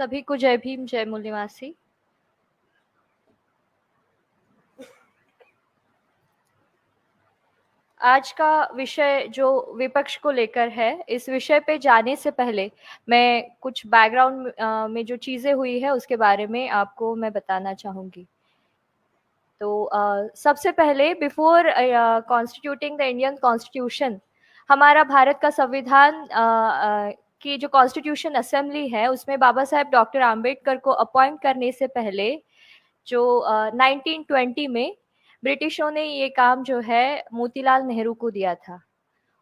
सभी को जय भीम, जय मूल निवासी। आज का विषय जो विपक्ष को लेकर है, इस विषय पे जाने से पहले मैं कुछ बैकग्राउंड में जो चीज़ें हुई है उसके बारे में आपको मैं बताना चाहूँगी। तो सबसे पहले before constituting the Indian constitution, हमारा भारत का संविधान की जो कॉन्स्टिट्यूशन असेंबली है उसमें बाबा साहेब डॉक्टर आम्बेडकर को अपॉइंट करने से पहले जो 1920 में ब्रिटिशों ने ये काम जो है मोतीलाल नेहरू को दिया था।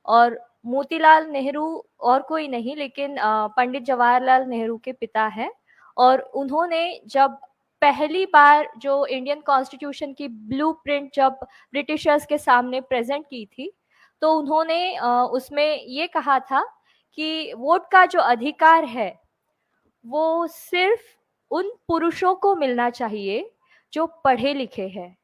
और मोतीलाल नेहरू और कोई नहीं लेकिन पंडित जवाहरलाल नेहरू के पिता हैं। और उन्होंने जब पहली बार जो इंडियन कॉन्स्टिट्यूशन की ब्लूप्रिंट जब ब्रिटिशर्स के सामने प्रेजेंट की थी, तो उन्होंने उसमें ये कहा था कि वोट का जो अधिकार है वो सिर्फ उन पुरुषों को मिलना चाहिए जो पढ़े लिखे हैं,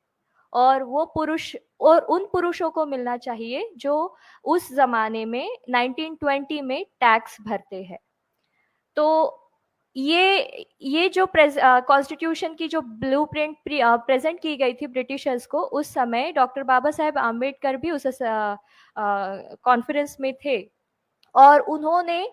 और वो पुरुष और उन पुरुषों को मिलना चाहिए जो उस जमाने में 1920 में टैक्स भरते हैं। तो ये जो कॉन्स्टिट्यूशन की जो ब्लूप्रिंट प्रेजेंट की गई थी ब्रिटिशर्स को, उस समय डॉक्टर बाबा साहेब आम्बेडकर भी उस कॉन्फ्रेंस में थे। और उन्होंने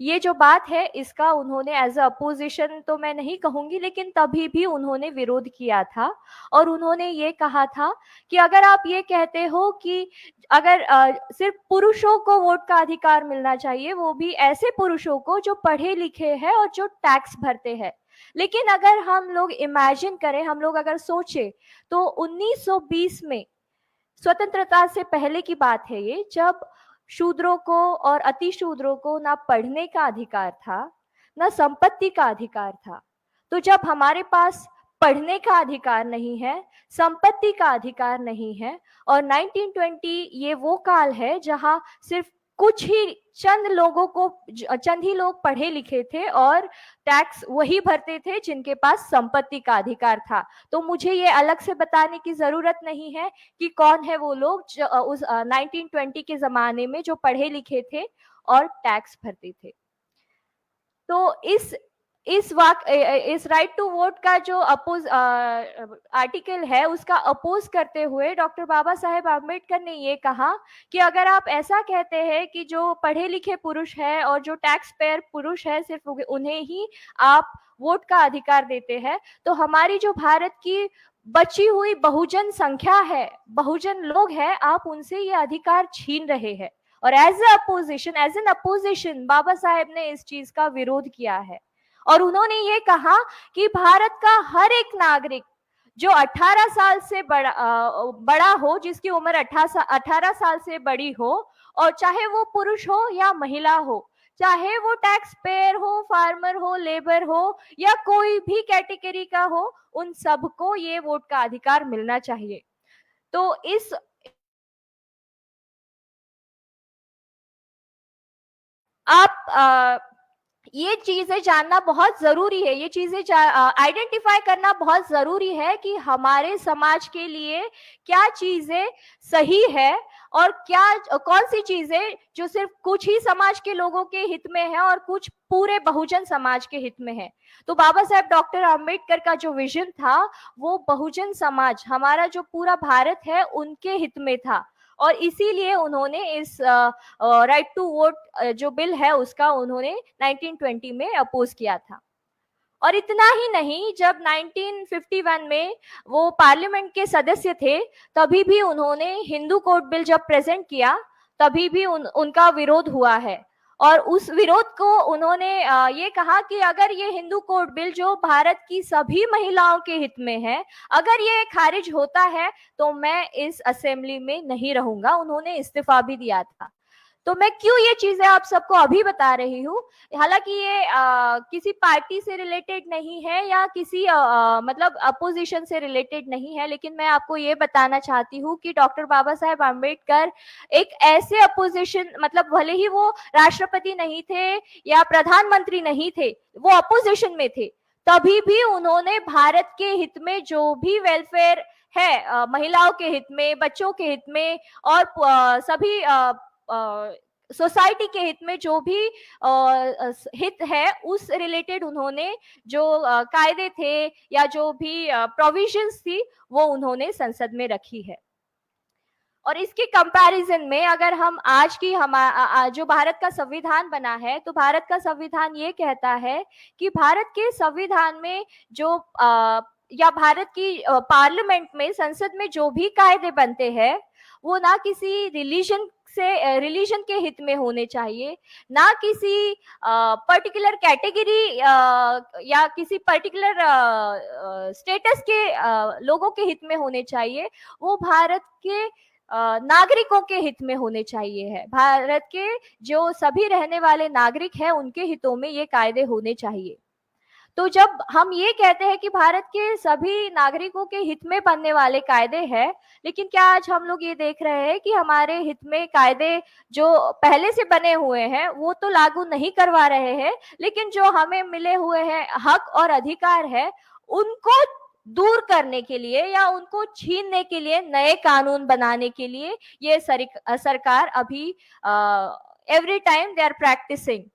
ये जो बात है इसका उन्होंने एज अ अपोजिशन तो मैं नहीं कहूंगी, लेकिन तभी भी उन्होंने विरोध किया था। और उन्होंने ये कहा था कि अगर आप ये कहते हो कि अगर सिर्फ पुरुषों को वोट का अधिकार मिलना चाहिए, वो भी ऐसे पुरुषों को जो पढ़े लिखे हैं और जो टैक्स भरते हैं, लेकिन अगर हम लोग इमेजिन करें, हम लोग अगर सोचे, तो 1920 में स्वतंत्रता से पहले की बात है ये, जब शूद्रों को और अति शूद्रों को ना पढ़ने का अधिकार था, ना संपत्ति का अधिकार था। तो जब हमारे पास पढ़ने का अधिकार नहीं है, संपत्ति का अधिकार नहीं है, और 1920 ये वो काल है जहां सिर्फ कुछ ही चंद ही लोग पढ़े लिखे थे और टैक्स वही भरते थे जिनके पास संपत्ति का अधिकार था। तो मुझे ये अलग से बताने की जरूरत नहीं है कि कौन है वो लोग जो उस 1920 के जमाने में जो पढ़े लिखे थे और टैक्स भरते थे। तो इस राइट टू वोट का जो अपोज आर्टिकल है उसका अपोज करते हुए डॉक्टर बाबा साहेब आम्बेडकर ने ये कहा कि अगर आप ऐसा कहते हैं कि जो पढ़े लिखे पुरुष है और जो टैक्स पेयर पुरुष है सिर्फ उन्हें ही आप वोट का अधिकार देते हैं, तो हमारी जो भारत की बची हुई बहुजन संख्या है, बहुजन लोग हैं, आप उनसे ये अधिकार छीन रहे हैं। और as an opposition Baba Saheb ने इस चीज का विरोध किया है। और उन्होंने ये कहा कि भारत का हर एक नागरिक जो 18 साल से बड़ा हो, जिसकी उम्र 18 साल से बड़ी हो, और चाहे वो पुरुष हो या महिला हो, चाहे वो टैक्स पेयर हो, फार्मर हो, लेबर हो, या कोई भी कैटेगरी का हो, उन सबको ये वोट का अधिकार मिलना चाहिए। तो आप ये चीजें जानना बहुत जरूरी है, ये चीजें आइडेंटिफाई करना बहुत जरूरी है कि हमारे समाज के लिए क्या चीजें सही है और क्या कौन सी चीजें जो सिर्फ कुछ ही समाज के लोगों के हित में है और कुछ पूरे बहुजन समाज के हित में है। तो बाबा साहेब डॉक्टर आम्बेडकर का जो विजन था वो बहुजन समाज, हमारा जो पूरा भारत है, उनके हित में था। और इसीलिए उन्होंने इस राइट टू वोट जो बिल है उसका उन्होंने 1920 में अपोज किया था। और इतना ही नहीं, जब 1951 में वो पार्लियामेंट के सदस्य थे, तभी भी उन्होंने हिंदू कोड बिल जब प्रेजेंट किया, तभी भी उनका विरोध हुआ है। और उस विरोध को उन्होंने ये कहा कि अगर ये हिंदू कोड बिल जो भारत की सभी महिलाओं के हित में है, अगर ये खारिज होता है तो मैं इस असेंबली में नहीं रहूंगा। उन्होंने इस्तीफा भी दिया था। तो मैं क्यों ये चीजें आप सबको अभी बता रही हूँ, हालांकि ये किसी पार्टी से रिलेटेड नहीं है या किसी मतलब अपोजिशन से रिलेटेड नहीं है, लेकिन मैं आपको ये बताना चाहती हूँ कि डॉक्टर बाबा साहेब आम्बेडकर एक ऐसे अपोजिशन, मतलब भले ही वो राष्ट्रपति नहीं थे या प्रधानमंत्री नहीं थे, वो अपोजिशन में थे, तभी भी उन्होंने भारत के हित में जो भी वेलफेयर है, महिलाओं के हित में, बच्चों के हित में और सभी सोसाइटी के हित में जो भी हित है उस रिलेटेड उन्होंने जो कायदे थे या जो भी प्रोविजंस थी वो उन्होंने संसद में रखी है। और इसके कंपैरिजन में अगर हम आज की जो भारत का संविधान बना है, तो भारत का संविधान ये कहता है कि भारत के संविधान में जो या भारत की पार्लियामेंट में, संसद में जो भी कायदे बनते हैं वो ना किसी रिलीजन के हित में होने चाहिए, ना किसी पर्टिकुलर कैटेगरी या किसी पर्टिकुलर स्टेटस के लोगों के हित में होने चाहिए। वो भारत के नागरिकों के हित में होने चाहिए है। भारत के जो सभी रहने वाले नागरिक हैं उनके हितों में ये कायदे होने चाहिए। तो जब हम ये कहते हैं कि भारत के सभी नागरिकों के हित में बनने वाले कायदे हैं, लेकिन क्या आज हम लोग ये देख रहे हैं कि हमारे हित में कायदे जो पहले से बने हुए हैं वो तो लागू नहीं करवा रहे हैं, लेकिन जो हमें मिले हुए हैं हक और अधिकार है उनको दूर करने के लिए या उनको छीनने के लिए नए कानून बनाने के लिए ये सरकार अभी every time they are practicing.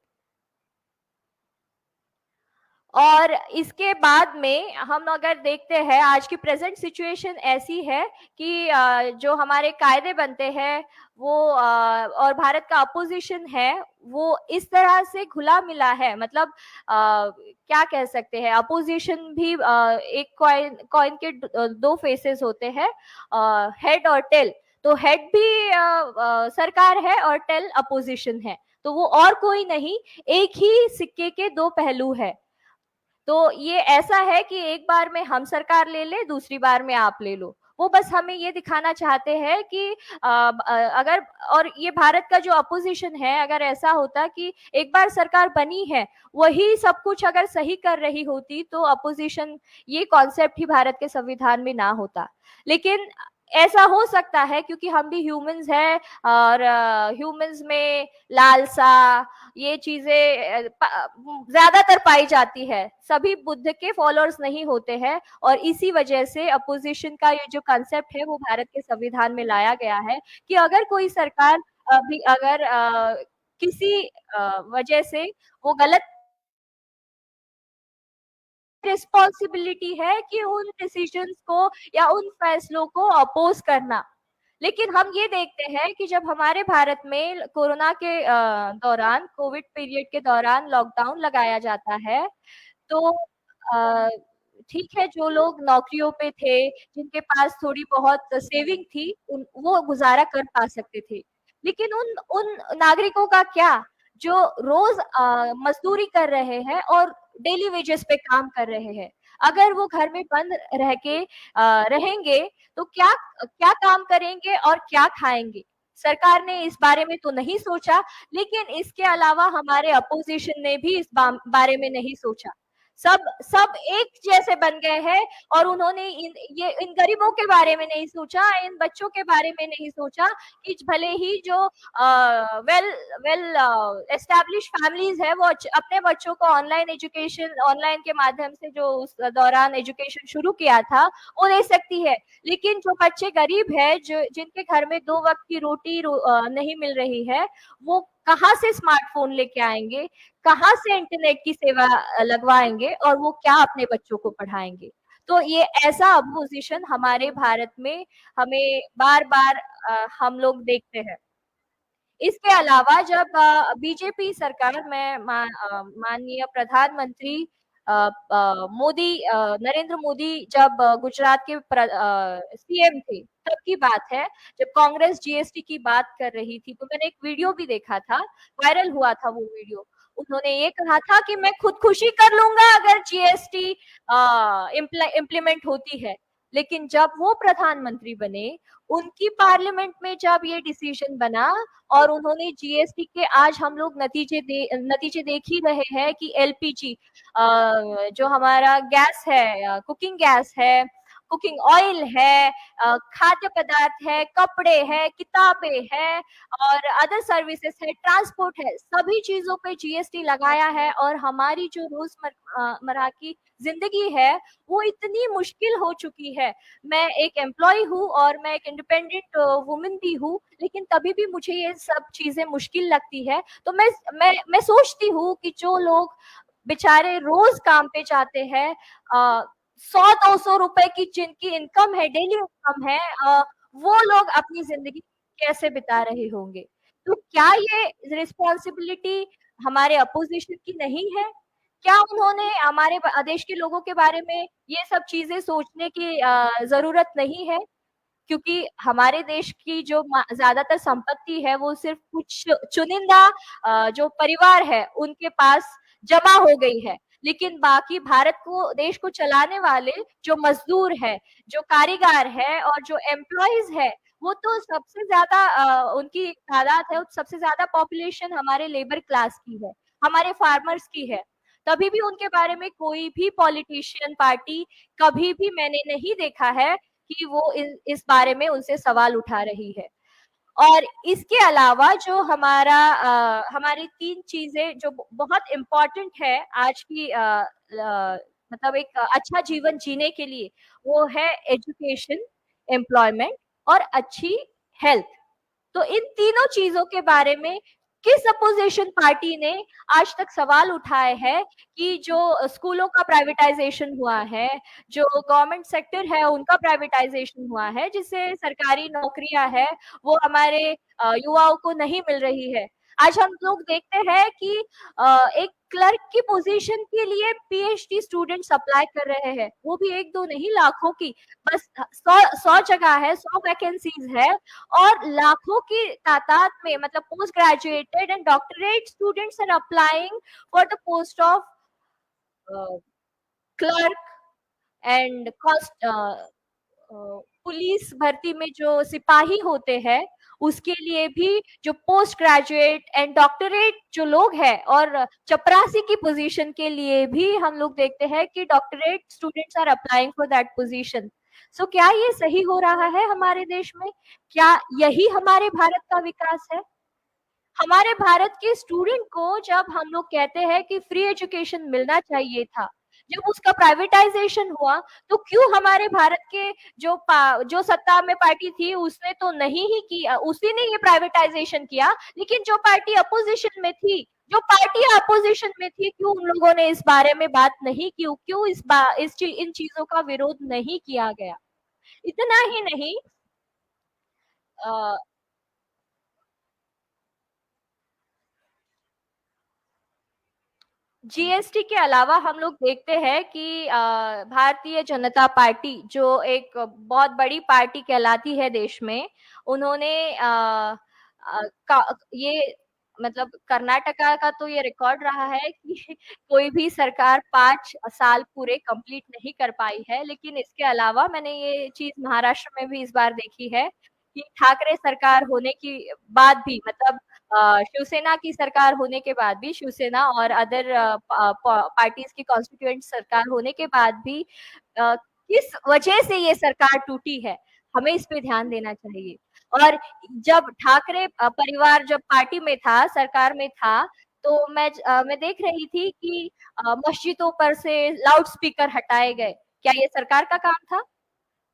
और इसके बाद में हम अगर देखते हैं आज की प्रेजेंट सिचुएशन ऐसी है कि जो हमारे कायदे बनते हैं वो और भारत का अपोजिशन है वो इस तरह से घुला मिला है। मतलब क्या कह सकते हैं, अपोजिशन भी एक कॉइन के दो फेसेस होते हैं, हेड और टेल। तो हेड भी सरकार है और टेल अपोजिशन है, तो वो और कोई नहीं, एक ही सिक्के के दो पहलू है। तो ये ऐसा है कि एक बार में हम सरकार ले ले, दूसरी बार में आप ले लो। वो बस हमें ये दिखाना चाहते हैं कि अगर, और ये भारत का जो अपोजिशन है, अगर ऐसा होता कि एक बार सरकार बनी है वही सब कुछ अगर सही कर रही होती तो अपोजिशन ये कॉन्सेप्ट ही भारत के संविधान में ना होता। लेकिन ऐसा हो सकता है क्योंकि हम भी ह्यूमंस हैं और ह्यूमंस में लालसा ये चीजें ज्यादातर पाई जाती है। सभी बुद्ध के फॉलोअर्स नहीं होते हैं और इसी वजह से अपोजिशन का ये जो कंसेप्ट है वो भारत के संविधान में लाया गया है कि अगर कोई सरकार भी अगर किसी वजह से वो गलत, रिस्पॉन्सिबिलिटी है कि उन डिसीजंस को या उन फैसलों को अपोज करना। लेकिन हम ये देखते हैं कि जब हमारे भारत में कोरोना के दौरान, कोविड पीरियड के दौरान लॉकडाउन लगाया जाता है, तो ठीक है, जो लोग नौकरियों पे थे, जिनके पास थोड़ी बहुत सेविंग थी, वो गुजारा कर पा सकते थे। लेकिन उन उन नागरिकों का क्या, जो रोज मजदूरी कर रहे हैं और डेली वेजेस पे काम कर रहे हैं। अगर वो घर में बंद रह के रहेंगे तो क्या क्या काम करेंगे और क्या खाएंगे? सरकार ने इस बारे में तो नहीं सोचा, लेकिन इसके अलावा हमारे अपोजिशन ने भी इस बारे में नहीं सोचा। सब सब एक जैसे बन गए हैं और उन्होंने इन गरीबों के बारे में नहीं सोचा, इन बच्चों के बारे में नहीं सोचा कि भले ही जो वेल वेल एस्टैब्लिश फैमिलीज है वो अपने बच्चों को ऑनलाइन के माध्यम से जो उस दौरान एजुकेशन शुरू किया था वो दे सकती है। लेकिन जो बच्चे गरीब है, जो जिनके घर में 2 वक्त की रोटी नहीं मिल रही है, वो कहाँ से स्मार्टफोन लेके आएंगे, कहाँ से इंटरनेट की सेवा लगवाएंगे और वो क्या अपने बच्चों को पढ़ाएंगे? तो ये ऐसा अपोजिशन हमारे भारत में हमें बार बार हम लोग देखते हैं। इसके अलावा जब बीजेपी सरकार में माननीय प्रधानमंत्री मोदी, नरेंद्र मोदी जब गुजरात के सीएम थे तब की बात है, जब कांग्रेस जीएसटी की बात कर रही थी, तो मैंने एक वीडियो भी देखा था, वायरल हुआ था वो वीडियो। उन्होंने ये कहा था कि मैं खुदकुशी कर लूंगा अगर जीएसटी इम्प्लीमेंट होती है। लेकिन जब वो प्रधानमंत्री बने, उनकी पार्लियामेंट में जब ये डिसीजन बना और उन्होंने जीएसटी के आज हम लोग नतीजे देख ही रहे हैं कि एलपीजी जो हमारा गैस है, कुकिंग गैस है, कुकिंग ऑयल है, खाद्य पदार्थ है, कपड़े हैं, किताबें हैं और अदर सर्विसेज है, ट्रांसपोर्ट है, सभी चीजों पे जीएसटी लगाया है और हमारी जो रोजमर्रा की जिंदगी है वो इतनी मुश्किल हो चुकी है। मैं एक एम्प्लॉय हूँ और मैं एक इंडिपेंडेंट वुमन भी हूँ, लेकिन तभी भी मुझे ये सब चीजें मुश्किल लगती है। तो मैं सोचती हूँ कि जो लोग बेचारे रोज काम पे जाते हैं, 100-200 रुपए की जिनकी इनकम है, डेली इनकम है, वो लोग अपनी जिंदगी कैसे बिता रहे होंगे। तो क्या ये रिस्पॉन्सिबिलिटी हमारे अपोजिशन की नहीं है? क्या उन्होंने हमारे देश के लोगों के बारे में ये सब चीजें सोचने की जरूरत नहीं है? क्योंकि हमारे देश की जो ज्यादातर संपत्ति है वो सिर्फ कुछ चुनिंदा जो परिवार है उनके पास जमा हो गई है, लेकिन बाकी भारत को, देश को चलाने वाले जो मजदूर है, जो कारीगर है और जो एम्प्लॉयज है, वो तो सबसे ज्यादा उनकी तादाद है, सबसे ज्यादा पॉपुलेशन हमारे लेबर क्लास की है, हमारे फार्मर्स की है। तभी भी उनके बारे में कोई भी पॉलिटिशियन पार्टी कभी भी मैंने नहीं देखा है कि वो इस बारे में उनसे सवाल उठा रही है। और इसके अलावा जो हमारी 3 चीजें जो बहुत इम्पोर्टेंट है आज की मतलब एक अच्छा जीवन जीने के लिए, वो है एजुकेशन, एम्प्लॉयमेंट और अच्छी हेल्थ। तो इन तीनों चीजों के बारे में किस अपोजिशन पार्टी ने आज तक सवाल उठाए हैं कि जो स्कूलों का प्राइवेटाइजेशन हुआ है, जो गवर्नमेंट सेक्टर है उनका प्राइवेटाइजेशन हुआ है, जिससे सरकारी नौकरियां है वो हमारे युवाओं को नहीं मिल रही है। आज हम लोग देखते हैं कि एक क्लर्क की पोजीशन के लिए पीएचडी स्टूडेंट्स अप्लाई कर रहे हैं, वो भी एक दो नहीं, लाखों की। बस 100 जगह है, 100 वैकेंसीज है और लाखों की तादाद में, मतलब post graduated and doctorate students are applying for the post of clerk and police भर्ती में जो सिपाही होते हैं उसके लिए भी जो पोस्ट ग्रेजुएट एंड डॉक्टरेट जो लोग हैं, और चपरासी की पोजीशन के लिए भी हम लोग देखते हैं कि doctorate students are applying for that position. So क्या ये सही हो रहा है हमारे देश में? क्या यही हमारे भारत का विकास है? हमारे भारत के स्टूडेंट को जब हम लोग कहते हैं कि फ्री एजुकेशन मिलना चाहिए था, जब उसका प्राइवेटाइजेशन हुआ, तो क्यों हमारे भारत के जो सत्ता में पार्टी थी उसने तो नहीं ही किया, उसी ने ये प्राइवेटाइजेशन किया, लेकिन जो पार्टी अपोजिशन में थी, जो पार्टी अपोजिशन में थी, क्यों उन लोगों ने इस बारे में बात नहीं की, क्यों इन चीजों का विरोध नहीं किया गया? इतना ही नहीं, जीएसटी के अलावा हम लोग देखते हैं कि भारतीय जनता पार्टी जो एक बहुत बड़ी पार्टी कहलाती है देश में, उन्होंने ये मतलब कर्नाटका का तो ये रिकॉर्ड रहा है कि कोई भी सरकार 5 साल पूरे कंप्लीट नहीं कर पाई है, लेकिन इसके अलावा मैंने ये चीज महाराष्ट्र में भी इस बार देखी है कि ठाकरे सरकार होने की बाद भी, मतलब शिवसेना की सरकार होने के बाद भी, शिवसेना और अदर पार्टीज की कॉन्स्टिट्यूएंट सरकार होने के बाद भी किस वजह से ये सरकार टूटी है, हमें इस पे ध्यान देना चाहिए। और जब ठाकरे परिवार जब पार्टी में था, सरकार में था, तो मैं देख रही थी कि मस्जिदों पर से लाउड स्पीकर हटाए गए। क्या ये सरकार का काम था?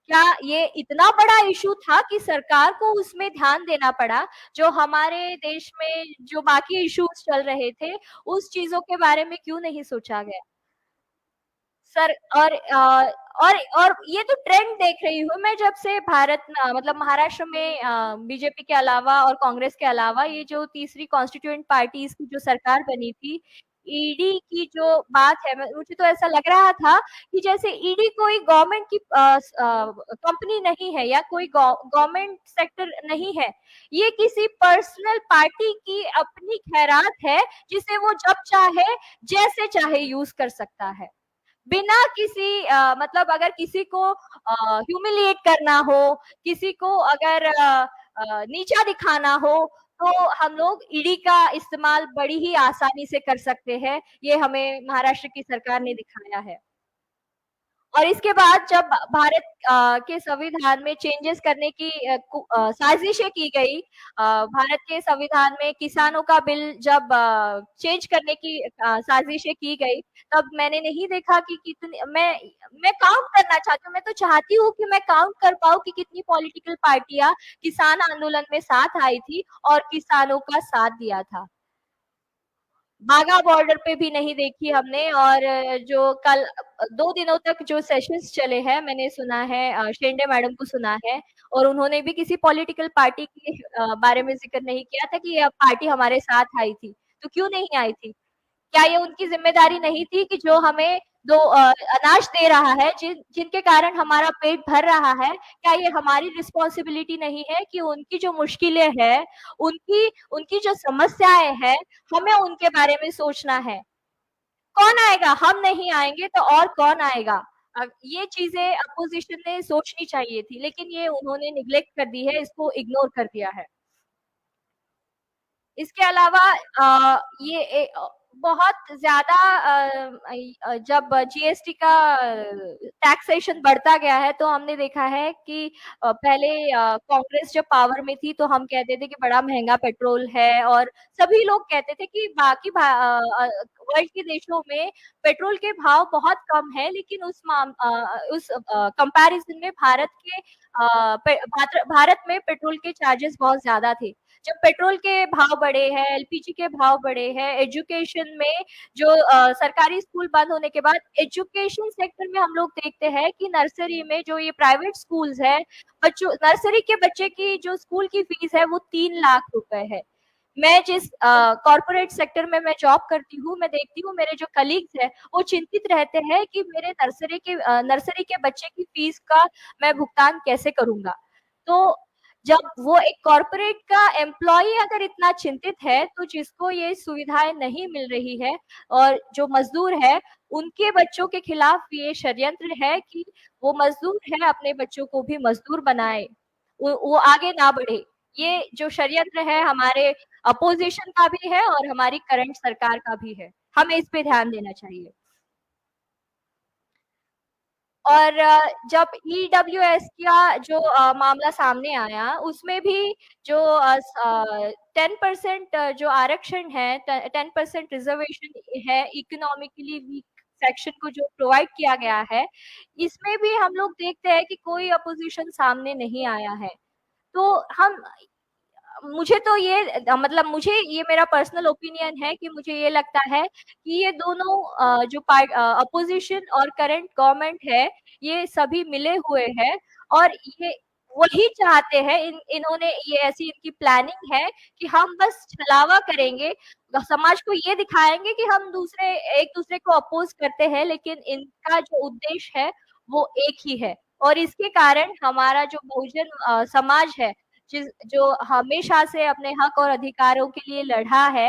क्या ये इतना बड़ा इशू था कि सरकार को उसमें ध्यान देना पड़ा? जो हमारे देश में जो बाकी इश्यूज चल रहे थे, उस चीजों के बारे में क्यों नहीं सोचा गया? सर, और ये तो ट्रेंड देख रही हूँ मैं जब से मतलब महाराष्ट्र में बीजेपी के अलावा और कांग्रेस के अलावा ये जो तीसरी कॉन्स्टिट्यूएंट पार्टीज की जो सरकार बनी थी, ईडी की जो बात है, मुझे तो ऐसा लग रहा था कि जैसे ईडी कोई गवर्नमेंट की कंपनी नहीं है या कोई गवर्नमेंट सेक्टर नहीं है, ये किसी पर्सनल पार्टी की अपनी खैरात है, जिसे वो जब चाहे जैसे चाहे यूज कर सकता है, बिना किसी मतलब अगर किसी को ह्यूमिलिएट करना हो, किसी को अगर नीचा दिखाना हो, तो हम लोग ईडी का इस्तेमाल बड़ी ही आसानी से कर सकते हैं। ये हमें महाराष्ट्र की सरकार ने दिखाया है। और इसके बाद जब भारत के संविधान में चेंजेस करने की साजिशें की गई, भारत के संविधान में किसानों का बिल जब चेंज करने की साजिशें की गई, तब मैंने नहीं देखा कि कितनी मैं काउंट करना चाहती हूँ, मैं तो चाहती हूँ कि मैं काउंट कर पाऊँ कि कितनी पॉलिटिकल पार्टियां किसान आंदोलन में साथ आई थी और किसानों का साथ दिया था। बाघा बॉर्डर पे भी नहीं देखी हमने। और जो कल 2 दिनों तक जो सेशंस चले हैं, मैंने सुना है, शेंडे मैडम को सुना है, और उन्होंने भी किसी पॉलिटिकल पार्टी के बारे में ज़िक्र नहीं किया था कि यह पार्टी हमारे साथ आई थी। तो क्यों नहीं आई थी? क्या ये उनकी ज़िम्मेदारी नहीं थी कि जो हमें 2 अनाज दे रहा है, जिनके कारण हमारा पेट भर रहा है, क्या ये हमारी रिस्पॉन्सिबिलिटी नहीं है कि उनकी जो मुश्किलें हैं, उनकी उनकी जो समस्याएँ हैं, हमें उनके बारे में सोचना है। कौन आएगा? हम नहीं आएँगे तो और कौन आएगा? ये चीज़ें अपोज़िशन ने सोचनी चाहिए थी, लेकिन ये उन्होंने नेग्लेक्ट कर दी है, इसको इग्नोर कर दिया है। इसके अलावा ये बहुत ज़्यादा जब जीएसटी का टैक्सेशन बढ़ता गया है, तो हमने देखा है कि पहले कांग्रेस जब पावर में थी, तो हम कहते थे कि बड़ा महँगा पेट्रोल है, और सभी लोग कहते थे कि बाकी वर्ल्ड के देशों में पेट्रोल के भाव बहुत कम है, लेकिन उस कंपैरिज़न में भारत में पेट्रोल के चार्जेस बहुत ज़्यादा थे। जब पेट्रोल के भाव बढ़े हैं, एलपीजी के भाव बढ़े हैं, एजुकेशन में जो सरकारी स्कूल बंद होने के बाद एजुकेशन सेक्टर में हम लोग देखते हैं कि नर्सरी में जो ये प्राइवेट स्कूल्स है, बच्चों नर्सरी के बच्चे की जो स्कूल की फीस है वो 3 लाख रुपए है। मैं जिस कॉर्पोरेट सेक्टर में मैं जॉब करती हूँ, मैं देखती हूँ मेरे जो कलीग्स हैं, वो चिंतित रहते हैं कि मेरे नर्सरी के बच्चे की फीस का मैं भुगतान कैसे करूँगा? तो जब वो एक कॉर्पोरेट का एम्प्लॉयी अगर इतना चिंतित है, तो जिसको ये सुविधाएँ नहीं मिल रही है और जो मज़दूर है, उनके बच्चों के खिलाफ ये षड्यंत्र है कि वो मज़दूर है, अपने बच्चों को भी मज़दूर बनाए, वो आगे ना बढ़े। ये जो षड्यंत्र है हमारे अपोज़िशन का भी है और हमारी करंट सरकार का भी है। हमें इस पे ध्यान देना चाहिए। और जब ईडब्ल्यूएस का जो मामला सामने आया, उसमें भी जो 10% जो आरक्षण है, 10% रिज़र्वेशन है, इकोनॉमिकली वीक सेक्शन को जो प्रोवाइड किया गया है, इसमें भी हम लोग देखते हैं कि कोई अपोज़िशन सामने नहीं आया है। तो हम मुझे तो ये मतलब मुझे ये मेरा पर्सनल ओपिनियन है कि मुझे ये लगता है कि ये दोनों अपोजिशन और करंट गवर्नमेंट है, ये सभी मिले हुए हैं और ये वही चाहते हैं, इन्होंने ये ऐसी इनकी प्लानिंग है कि हम बस छलावा करेंगे, समाज को ये दिखाएँगे कि हम एक-दूसरे को अपोज़ करते हैं, लेकिन इनका जो उद्देश्य है, वो एक ही है। और इसके कारण हमारा जो बहुजन समाज है, जो हमेशा से अपने हक और अधिकारों के लिए लड़ा है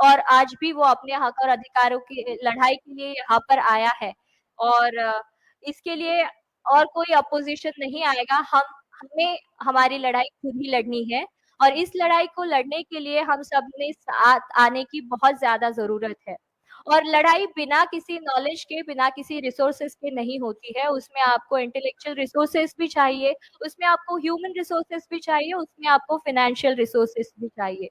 और आज भी वो अपने हक और अधिकारों की लड़ाई के लिए यहाँ पर आया है। और इसके लिए और कोई अपोजिशन नहीं आएगा। हमें हमारी लड़ाई खुद ही लड़नी है और इस लड़ाई को लड़ने के लिए हम सब में साथ आने की बहुत ज़्यादा ज़रूरत है। और लड़ाई बिना किसी नॉलेज के, बिना किसी रिसोर्सेज़ के नहीं होती है। उसमें आपको इंटेलेक्चुअल रिसोर्सेज़ भी चाहिए, उसमें आपको ह्यूमन रिसोर्सेज़ भी चाहिए, उसमें आपको फाइनेंशियल रिसोर्सेज़ भी चाहिए।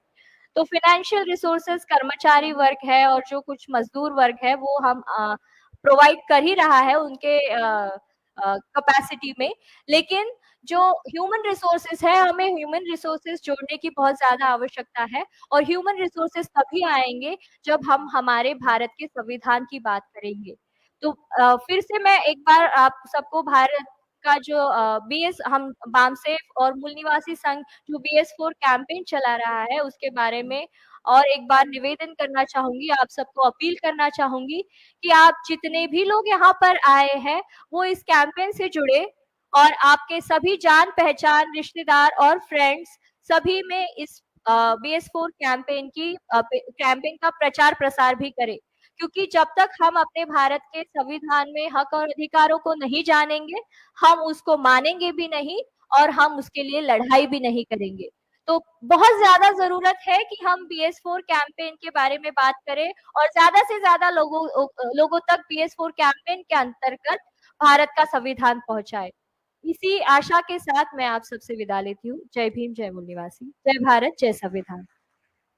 तो फाइनेंशियल रिसोर्सेज़ कर्मचारी वर्ग है और जो कुछ मज़दूर वर्ग है वो हम प्रोवाइड कर ही रहा है उनके कैपेसिटी में। लेकिन जो ह्यूमन रिसोर्सेज़ है, हमें ह्यूमन रिसोर्सेज़ जोड़ने की बहुत ज़्यादा आवश्यकता है और ह्यूमन रिसोर्सेज़ तभी आएँगे जब हम हमारे भारत के संविधान की बात करेंगे। तो फिर से मैं एक बार आप सबको भारत का जो बीएस हम बामसेफ और मूल निवासी संघ जो बीएस4 कैंपेन चला रहा है, उसके बारे में और एक बार निवेदन करना चाहूँगी, आप सबको अपील करना चाहूँगी कि आप जितने भी लोग यहाँ पर आए हैं, वो इस कैंपेन से जुड़े और आपके सभी जान-पहचान, रिश्तेदार और फ्रेंड्स सभी में इस बीएस4 कैंपेन का प्रचार-प्रसार भी करें। क्योंकि जब तक हम अपने भारत के संविधान में हक और अधिकारों को नहीं जानेंगे, हम उसको मानेंगे भी नहीं और हम उसके लिए लड़ाई भी नहीं करेंगे। तो बहुत ज़्यादा ज़रूरत है कि हम बीएस4 कैंपेन के बारे में बात करें और ज़्यादा से ज़्यादा लोगों तक बीएस4 कैंपेन के अंतर्गत भारत का संविधान पहुँचाए। इसी आशा के साथ मैं आप सबसे विदा लेती हूँ। जय भीम, जय मूल निवासी, जय भारत, जय संविधान।